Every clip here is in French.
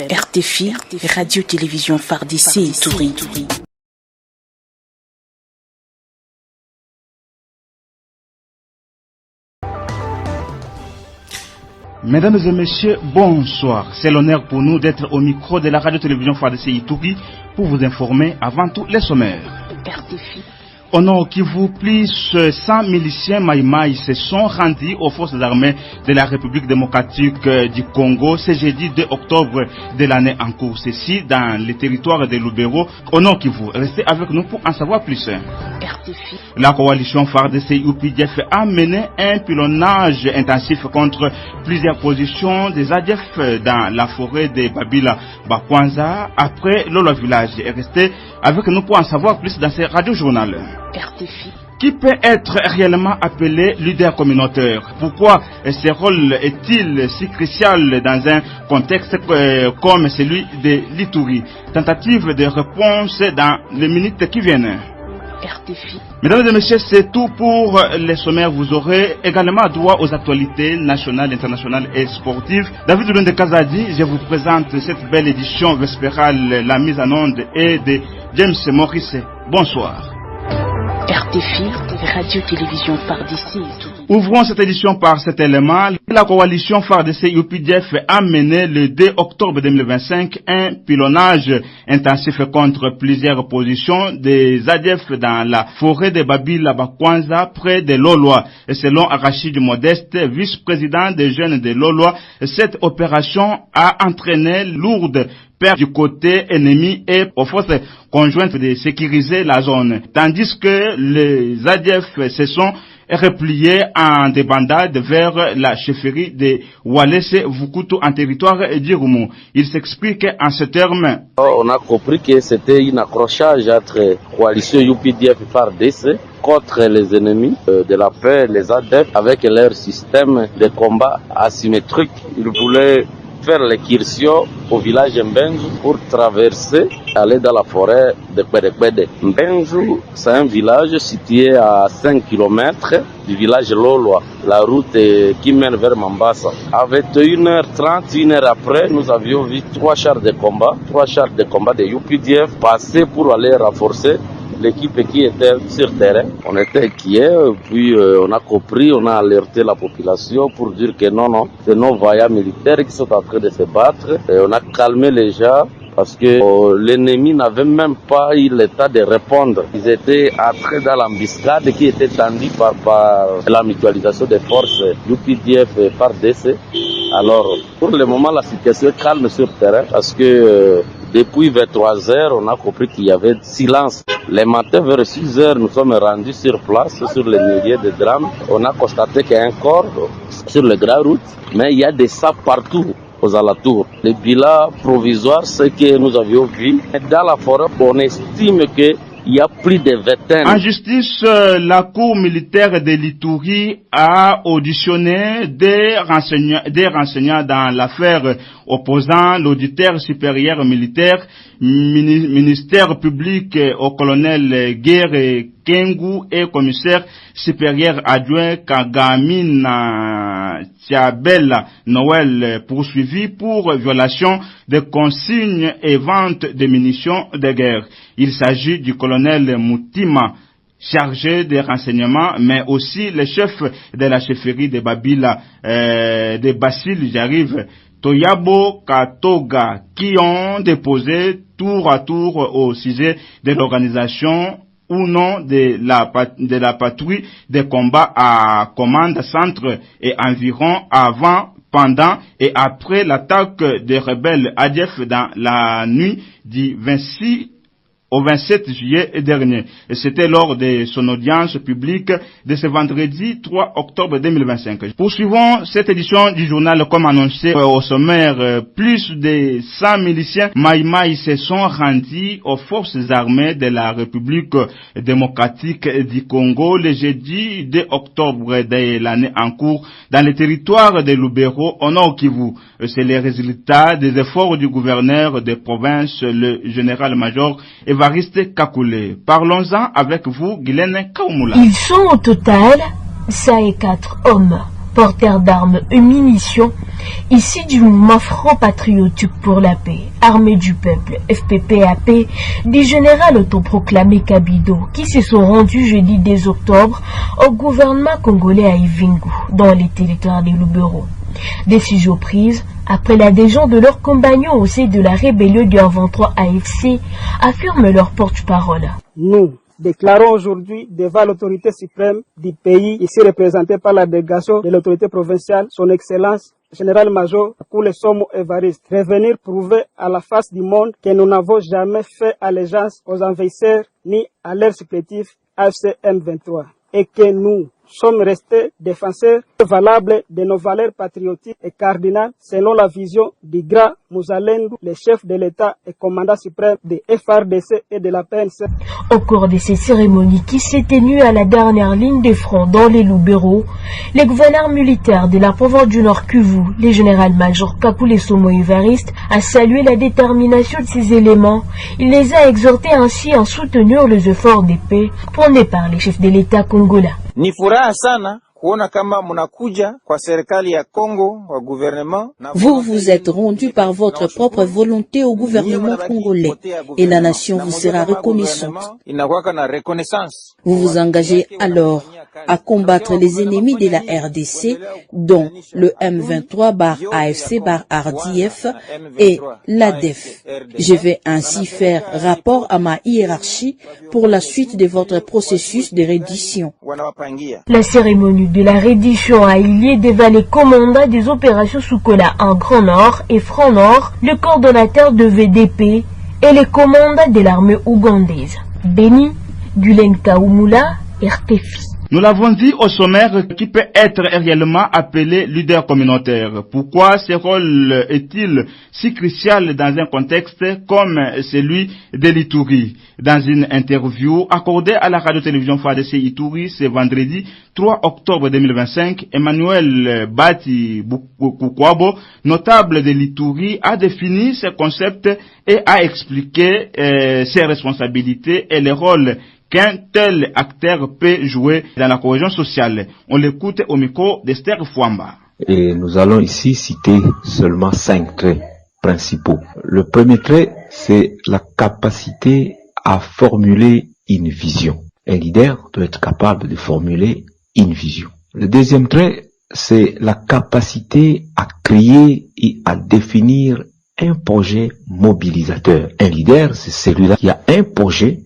RTFI, radio-télévision FARDC et Touring. Mesdames et messieurs, bonsoir. C'est l'honneur pour nous d'être au micro de la radio-télévision FARDC Ituri pour vous informer avant tout les sommaires. RTFI. Au nord Kivu, plus 100 miliciens Maïmaï se sont rendus aux forces armées de la République démocratique du Congo ce jeudi 2 octobre de l'année en cours. Ceci dans le territoire de Lubero, au nord Kivu. Restez avec nous pour en savoir plus. RTFI. La coalition FARDC UPDF a mené un pilonnage intensif contre plusieurs positions des ADF dans la forêt de Babila Bakwanza après Lolo Village. Restez avec nous pour en savoir plus dans ce radio-journal. RTFI. Qui peut être réellement appelé leader communautaire? Pourquoi ce rôle est-il si crucial dans un contexte comme celui de l'Ituri? Tentative de réponse dans les minutes qui viennent. RTFI. Mesdames et messieurs, c'est tout pour les sommaires. Vous aurez également droit aux actualités nationales, internationales et sportives. David Lunde Kazadi, je vous présente cette belle édition vespérale. La mise en onde est de James Maurice. Bonsoir. RTFI, radio-télévision FARDC. Ouvrons cette édition par cet élément. La coalition FARDC UPDF a mené le 2 octobre 2025 un pilonnage intensif contre plusieurs positions des ADF dans la forêt de Babila Bakwanza près de Loloa. Selon Arachid Modeste, vice-président des jeunes de Loloa, cette opération a entraîné lourde perte du côté ennemi et aux forces conjointes de sécuriser la zone, tandis que les ADF se sont repliés en débandade vers la chefferie de Walese Vukutu en territoire d'Irumu. Il s'explique en ce terme. On a compris que c'était un accrochage entre coalition UPDF et FARDC contre les ennemis de la paix, les ADF, avec leur système de combat asymétrique. Ils voulaient faire l'excursion au village Mbenzu pour traverser, aller dans la forêt de Kwedekwede. Mbenzu, c'est un village situé à 5 km du village Loloa, la route qui mène vers Mambasa. À 21h30, une heure après, nous avions vu 3 chars de combat de UPDF passer pour aller renforcer l'équipe qui était sur terrain. On était inquiets, puis on a compris, on a alerté la population pour dire que non, c'est nos vaillants militaires qui sont en train de se battre. Et on a calmé les gens parce que l'ennemi n'avait même pas eu l'état de répondre. Ils étaient entrés dans l'embuscade qui était tendue par la mutualisation des forces UPDF et FARDC. Alors, pour le moment, la situation est calme sur terrain parce que depuis 23h, on a compris qu'il y avait silence. Le matin, vers 6h, nous sommes rendus sur place, sur les milliers de drames. On a constaté qu'il y a un corps sur les grandes routes, mais il y a des sacs partout aux alentours. Le bilan provisoire, c'est que nous avions vu. Dans la forêt, on estime que il y a plus de 20 ans. En justice, la cour militaire de l'Ituri a auditionné des renseignants dans l'affaire opposant l'auditeur supérieur militaire, ministère public au colonel Guerre Kengu et commissaire supérieur adjoint Kagamina Tiabela Noël poursuivi pour violation des consignes et vente de munitions de guerre. Il s'agit du colonel Moutima, chargé des renseignements, mais aussi le chef de la chefferie de Babila, de Basile Jarive, Toyabo Katoga, qui ont déposé tour à tour au sujet de l'organisation ou non de la patrouille de combat à commande centre et environ avant, pendant et après l'attaque des rebelles ADF dans la nuit du 26 au 27 juillet dernier. Et c'était lors de son audience publique de ce vendredi 3 octobre 2025. Poursuivons cette édition du journal comme annoncé au sommaire. Plus de 100 miliciens Maïmaï se sont rendus aux forces armées de la République démocratique du Congo le jeudi 2 octobre de l'année en cours dans le territoire de Lubero au nord Kivu. C'est le résultat des efforts du gouverneur de province, le général-major Évariste Kakoulé. Parlons-en avec vous, Guylaine Kaumula. Ils sont au total 104 hommes, porteurs d'armes et munitions, Ici du mouvement Front Patriotique pour la Paix, Armée du Peuple, FPPAP, des généraux autoproclamés Kabido qui se sont rendus jeudi 2 octobre au gouvernement congolais à Ivingu, dans les territoires des Lubero. Décision prise après l'adhésion de leurs compagnons au sein de la rébellion du 23 AFC, affirme leur porte-parole. Nous déclarons aujourd'hui devant l'autorité suprême du pays, ici représentée par la délégation de l'autorité provinciale, son Excellence Général-Major Koule Somo Evariste, revenir prouver à la face du monde que nous n'avons jamais fait allégeance aux envahisseurs ni à leurs supplétifs AFC M23 et que nous sommes restés défenseurs valables de nos valeurs patriotiques et cardinales selon la vision du grand Mouzalendou, le chef de l'État et commandant suprême de FRDC et de la PNC. Au cours de ces cérémonies qui s'est tenue à la dernière ligne de front dans les Lubero, le gouverneur militaire de la province du Nord Kivu, le général-major Kakule Somo Evariste, a salué la détermination de ces éléments. Il les a exhortés ainsi à soutenir les efforts de paix prônés par les chefs de l'État congolais. Ni furaha sana kuona kama mnakuja kwa serikali ya Congo wa gouvernement. Vous vous êtes rendu par votre propre volonté au gouvernement congolais et la nation vous sera reconnaissante. Vous vous engagez alors à combattre les ennemis de la RDC, dont le M23/AFC/RDF et l'ADF. Je vais ainsi faire rapport à ma hiérarchie pour la suite de votre processus de reddition. La cérémonie de la reddition a eu lieu devant les commandants des opérations Soukola en Grand Nord et Front Nord, le coordonnateur de VDP et les commandants de l'armée ougandaise. Béni, Gulen Kaoumula, RTFI. Nous l'avons dit au sommaire, qui peut être réellement appelé leader communautaire. Pourquoi ce rôle est-il si crucial dans un contexte comme celui de l'Ituri? Dans une interview accordée à la radio-télévision FARDC Ituri ce vendredi 3 octobre 2025, Emmanuel Bati Kukwabo, notable de l'Ituri, a défini ce concept et a expliqué ses responsabilités et le rôle qu'un tel acteur peut jouer dans la cohésion sociale. On l'écoute au micro d'Esther Fouamba. Et nous allons ici citer seulement 5 traits principaux. Le premier trait, c'est la capacité à formuler une vision. Un leader doit être capable de formuler une vision. Le deuxième trait, c'est la capacité à créer et à définir un projet mobilisateur. Un leader, c'est celui-là qui a un projet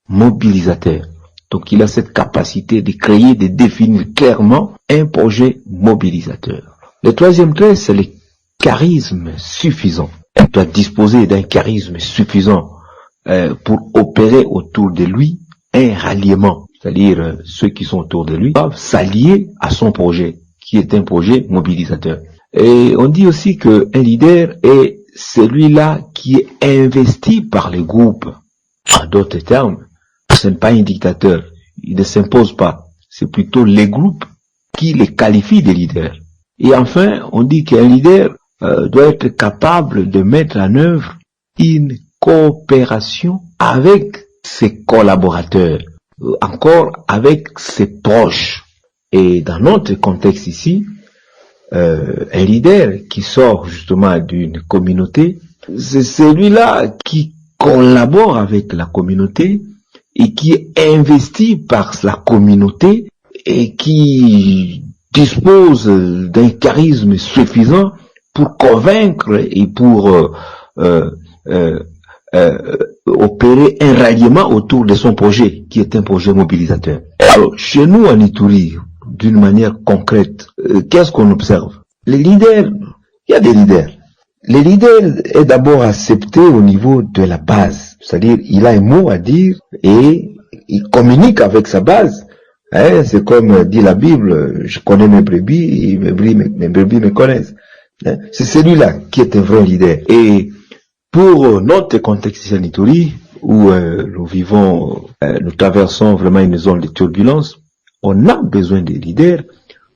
mobilisateur. Donc il a cette capacité de créer, de définir clairement un projet mobilisateur. Le troisième trait, c'est le charisme suffisant. Il doit disposer d'un charisme suffisant pour opérer autour de lui un ralliement. C'est-à-dire ceux qui sont autour de lui doivent s'allier à son projet, qui est un projet mobilisateur. Et on dit aussi qu'un leader est celui-là qui est investi par les groupes. En d'autres termes, ce n'est pas un dictateur, il ne s'impose pas, c'est plutôt les groupes qui les qualifient de leaders. Et enfin, on dit qu'un leader doit être capable de mettre en œuvre une coopération avec ses collaborateurs, encore avec ses proches. Et dans notre contexte ici, un leader qui sort justement d'une communauté, c'est celui-là qui collabore avec la communauté et qui est investi par la communauté et qui dispose d'un charisme suffisant pour convaincre et pour opérer un ralliement autour de son projet, qui est un projet mobilisateur. Alors, chez nous en Ituri, d'une manière concrète, qu'est-ce qu'on observe? Les leaders, il y a des leaders. Le leader est d'abord accepté au niveau de la base, c'est-à-dire il a un mot à dire et il communique avec sa base. C'est comme dit la Bible, je connais mes brebis et mes brebis me connaissent. C'est celui-là qui est un vrai leader. Et pour notre contexte en Ituri, où nous traversons vraiment une zone de turbulence, on a besoin des leaders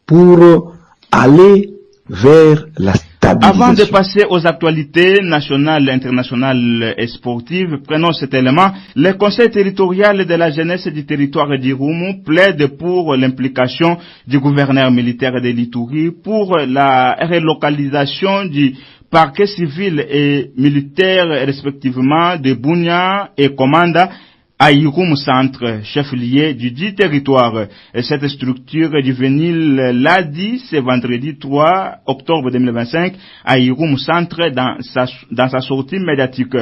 pour aller vers la stabilité stabilisation. Avant de passer aux actualités nationales, internationales et sportives, prenons cet élément. Le Conseil territorial de la jeunesse du territoire d'Irumu plaide pour l'implication du gouverneur militaire de l'Ituri pour la relocalisation du parquet civil et militaire respectivement de Bunia et Komanda à Irumu Centre, chef-lieu du dit territoire. Et cette structure est devenue lundi, ce vendredi 3 octobre 2025, à Irumu Centre dans sa sortie médiatique.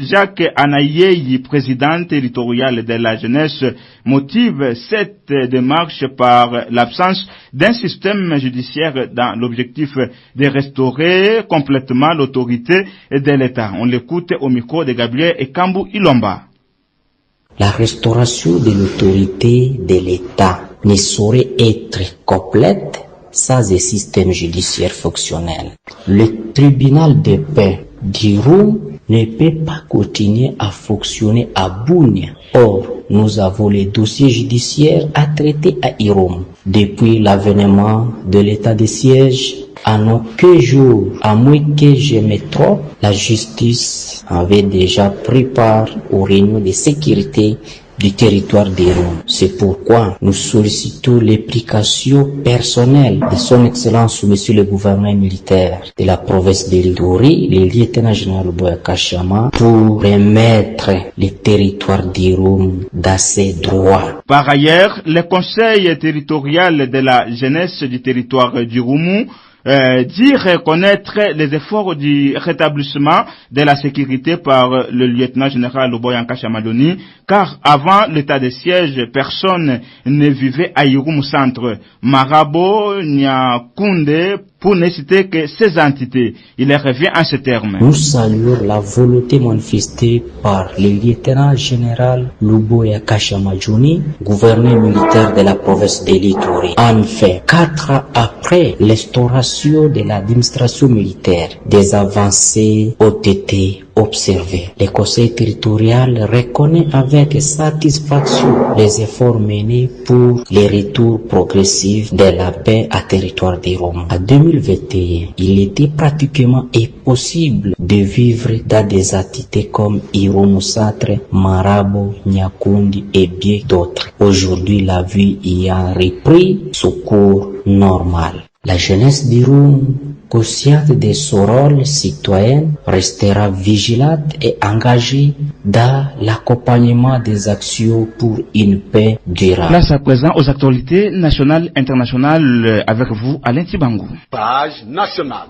Jacques Anayeyi, président territorial de la jeunesse, motive cette démarche par l'absence d'un système judiciaire dans l'objectif de restaurer complètement l'autorité de l'État. On l'écoute au micro de Gabriel Ekambu Ilomba. La restauration de l'autorité de l'État ne saurait être complète sans un système judiciaire fonctionnel. Le tribunal de paix d'Irumu ne peut pas continuer à fonctionner à Bunia. Or, nous avons les dossiers judiciaires à traiter à Irumu. Depuis l'avènement de l'état de siège, en aucun jour, à moins que je me trompe, la justice avait déjà pris part aux réunions de sécurité du territoire d'Irumu. C'est pourquoi nous sollicitons l'implication personnelle de son Excellence Monsieur le gouverneur militaire de la province de l'Ituri, le lieutenant-général Boyaka Chama, pour remettre le territoire d'Irumu dans ses droits. Par ailleurs, le conseil territorial de la jeunesse du territoire d'Irumu dit reconnaître les efforts du rétablissement de la sécurité par le lieutenant-général Boyaka Chamadoni, car avant l'état de siège, personne ne vivait à Irumu Centre. Marabo, Nyakunde, pour ne citer que ces entités. Il revient en ces termes. Nous saluons la volonté manifestée par le lieutenant-général Boyaka Chamadoni, gouverneur militaire de la province de l'Ituri. En fait, 4 ans après l'instauration de l'administration militaire, des avancées ont été observées. Le conseil territorial reconnaît avec satisfaction les efforts menés pour le retour progressif de la paix à territoire d'Irumu. En 2021, il était pratiquement impossible de vivre dans des entités comme Irumu Centre, Marabo, Nyakundi et bien d'autres. Aujourd'hui, la vie y a repris son cours normal. La jeunesse d'Irumu, consciente de son rôle citoyen, restera vigilante et engagée dans l'accompagnement des actions pour une paix durable. Place à présent aux actualités nationales et internationales avec vous, Alain Tibangou. Page nationale.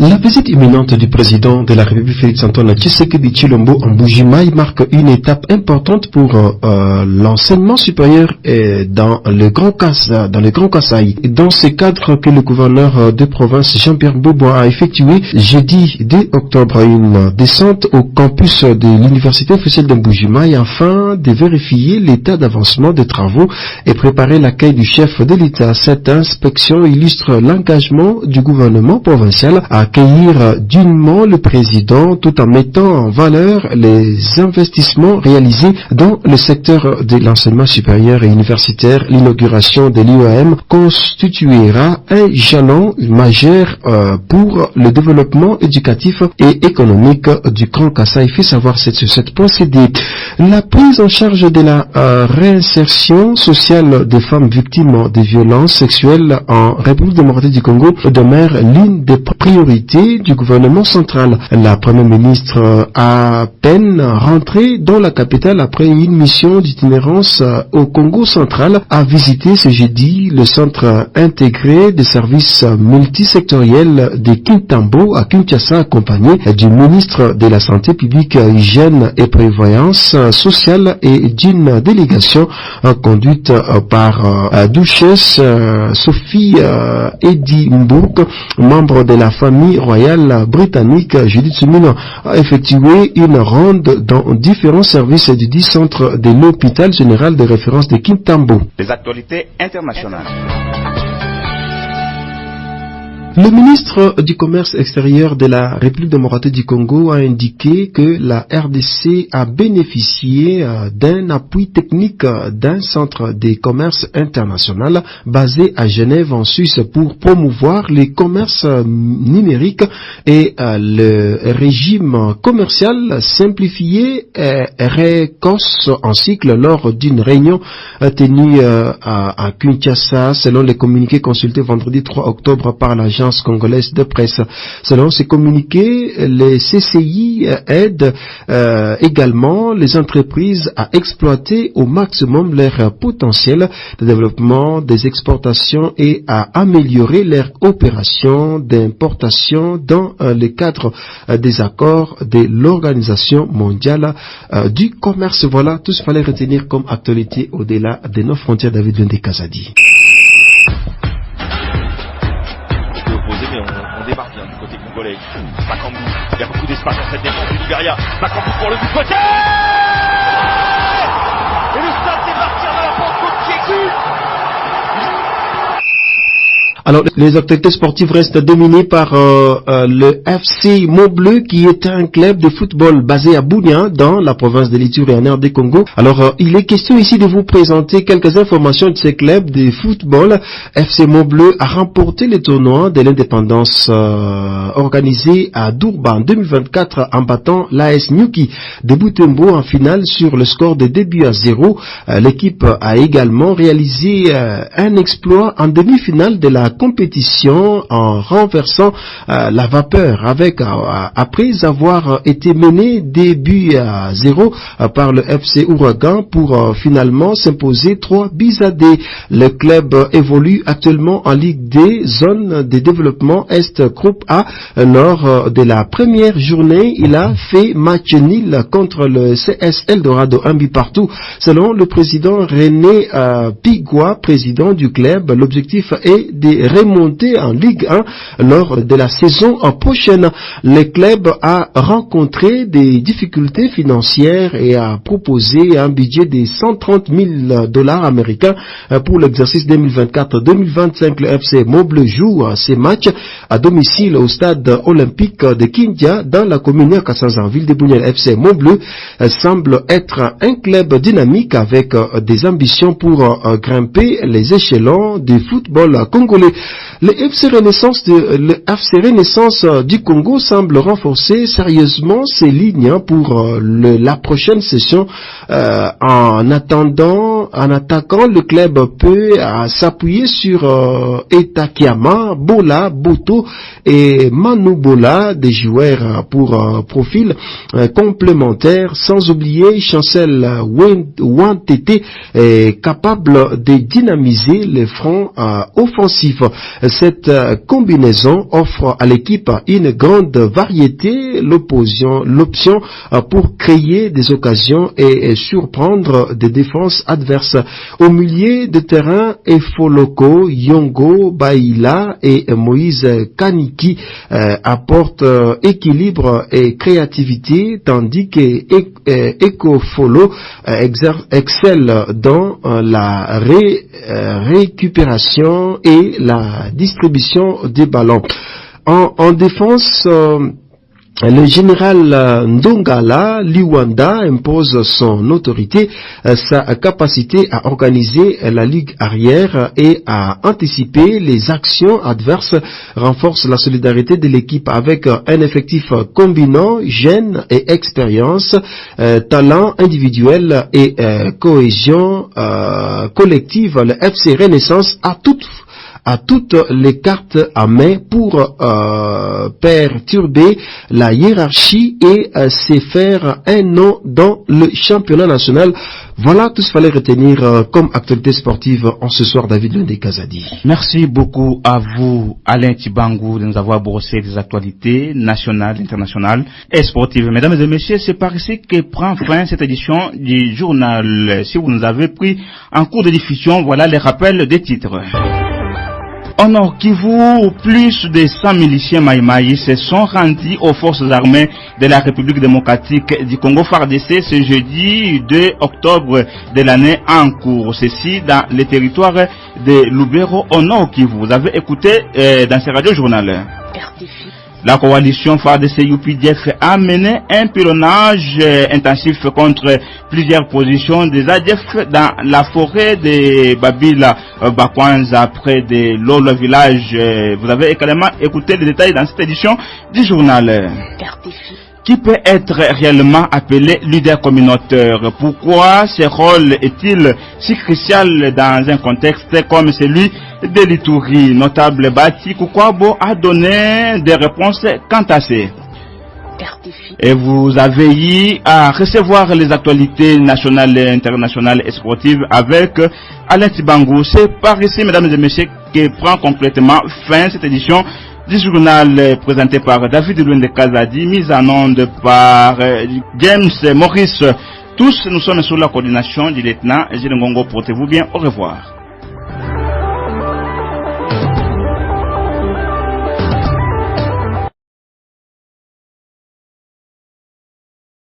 La visite imminente du président de la République Félix-Antoine Tshisekedi Tshilombo en Mbuji-Mayi marque une étape importante pour l'enseignement supérieur dans le Grand Kasaï. Dans ce cadre que le gouverneur de province Jean-Pierre Bobois a effectué jeudi 2 octobre une descente au campus de l'université officielle de Mbuji-Mayi afin de vérifier l'état d'avancement des travaux et préparer l'accueil du chef de l'État. Cette inspection illustre l'engagement du gouvernement provincial à accueillir dignement le président tout en mettant en valeur les investissements réalisés dans le secteur de l'enseignement supérieur et universitaire. L'inauguration de l'IEM constituera un jalon majeur pour le développement éducatif et économique du Grand Kasaï. Fait savoir sur cette procédure. La prise en charge de la réinsertion sociale des femmes victimes de violences sexuelles en République démocratique du Congo demeure l'une des priorités du gouvernement central. La première ministre a à peine rentrée dans la capitale après une mission d'itinérance au Congo central a visité ce jeudi le centre intégré des services multisectoriels de Kintambo à Kinshasa, accompagné du ministre de la Santé publique, Hygiène et Prévoyance sociale et d'une délégation conduite par Duchesse Sophie Edinburgh, membre de la famille royale britannique. Judith Suminho a effectué une ronde dans différents services du 10 centres de l'hôpital général de référence de Kintambo. Les actualités internationales. Le ministre du Commerce extérieur de la République démocratique du Congo a indiqué que la RDC a bénéficié d'un appui technique d'un centre de commerce international basé à Genève en Suisse pour promouvoir les commerces numériques et le régime commercial simplifié RECOS en cycle lors d'une réunion tenue à Kinshasa selon les communiqués consultés vendredi 3 octobre par l'agence congolaise de presse. Selon ces communiqués, les CCI aident également les entreprises à exploiter au maximum leur potentiel de développement des exportations et à améliorer leurs opérations d'importation dans le cadre des accords de l'Organisation mondiale du commerce. Voilà tout ce qu'il fallait retenir comme actualité au-delà de nos frontières. David Wende Kazadi. On démarque du côté congolais. Bakambu, il y a beaucoup d'espace dans cette défense du Libéria. Bakambu pour le but côté. Et le stade c'est partir de la Pentecôte qui exulte. Alors, les activités sportives restent dominées par le FC Montbleu, qui est un club de football basé à Bunia, dans la province de l'Ituri en RD Congo. Alors, il est question ici de vous présenter quelques informations de ce club de football. FC Montbleu a remporté le tournoi de l'indépendance organisé à Durban en 2024 en battant l'AS Nyuki de Butembo en finale sur le score de 2-0. L'équipe a également réalisé un exploit en demi-finale de la compétition en renversant la vapeur après avoir été mené 2-0 par le FC Ouragan pour finalement s'imposer 3-2. Le club évolue actuellement en Ligue D, zone de développement Est Groupe A. Lors de la première journée, il a fait match nul contre le CS Eldorado, un but partout. Selon le président René Pigua, président du club, l'objectif est de remonter en Ligue 1 lors de la saison prochaine. Le club a rencontré des difficultés financières et a proposé un budget de $130,000 américains pour l'exercice 2024-2025. Le FC Montbleu joue ses matchs à domicile au stade olympique de Kindia dans la commune de Kassanzan-Ville de Bunia. Le FC Montbleu semble être un club dynamique avec des ambitions pour grimper les échelons du football congolais. Le FC Renaissance du Congo semble renforcer sérieusement ses lignes pour la prochaine session. En attaquant, le club peut s'appuyer sur Etakiama, Bola, Boto et Manu Bola, des joueurs pour profil complémentaire, sans oublier Chancel Wantete, capable de dynamiser les fronts offensifs. Cette combinaison offre à l'équipe une grande variété, l'option pour créer des occasions et surprendre des défenses adverses. Au milieu de terrain, Efoloko, Yongo, Baila et Moïse Kaniki apportent équilibre et créativité, tandis que Ekofolo excelle dans la récupération et la distribution des ballons. En défense, le général Ndongala Liwanda impose son autorité, sa capacité à organiser la ligue arrière et à anticiper les actions adverses, renforce la solidarité de l'équipe avec un effectif combinant gêne et expérience, talent individuel et cohésion collective. Le FC Renaissance a toutes les cartes à main pour perturber la hiérarchie et se faire un nom dans le championnat national. Voilà tout ce qu'il fallait retenir comme actualité sportive en ce soir. David Wende Kazadi. Merci beaucoup à vous, Alain Tibangou, de nous avoir brossé des actualités nationales, internationales et sportives. Mesdames et messieurs, c'est par ici que prend fin cette édition du journal. Si vous nous avez pris en cours de diffusion, voilà les rappels des titres. Au Nord Kivu, plus de 100 miliciens Maïmaï se sont rendus aux forces armées de la République démocratique du Congo FARDC ce jeudi 2 octobre de l'année en cours. Ceci dans le territoire de Lubero au Nord Kivu. Vous avez écouté dans ces radios journal. La coalition FARDC-UPDF a mené un pilonnage intensif contre plusieurs positions des ADF dans la forêt de Babila Bakwanza près de Lolo village. Vous avez également écouté les détails dans cette édition du journal. Qui peut être réellement appelé leader communautaire? Pourquoi ce rôle est-il si crucial dans un contexte comme celui de l'Ituri? Notable Bati Kukwabo a donné des réponses quant à ces. Et vous avez eu à recevoir les actualités nationales et internationales et sportives avec Alain Tibangou. C'est par ici, mesdames et messieurs, que prend complètement fin cette édition du journal présenté par David Louende Kazadi, mise en onde par James Maurice. Tous, nous sommes sous la coordination du lieutenant Gilles Ngongo. Portez-vous bien. Au revoir.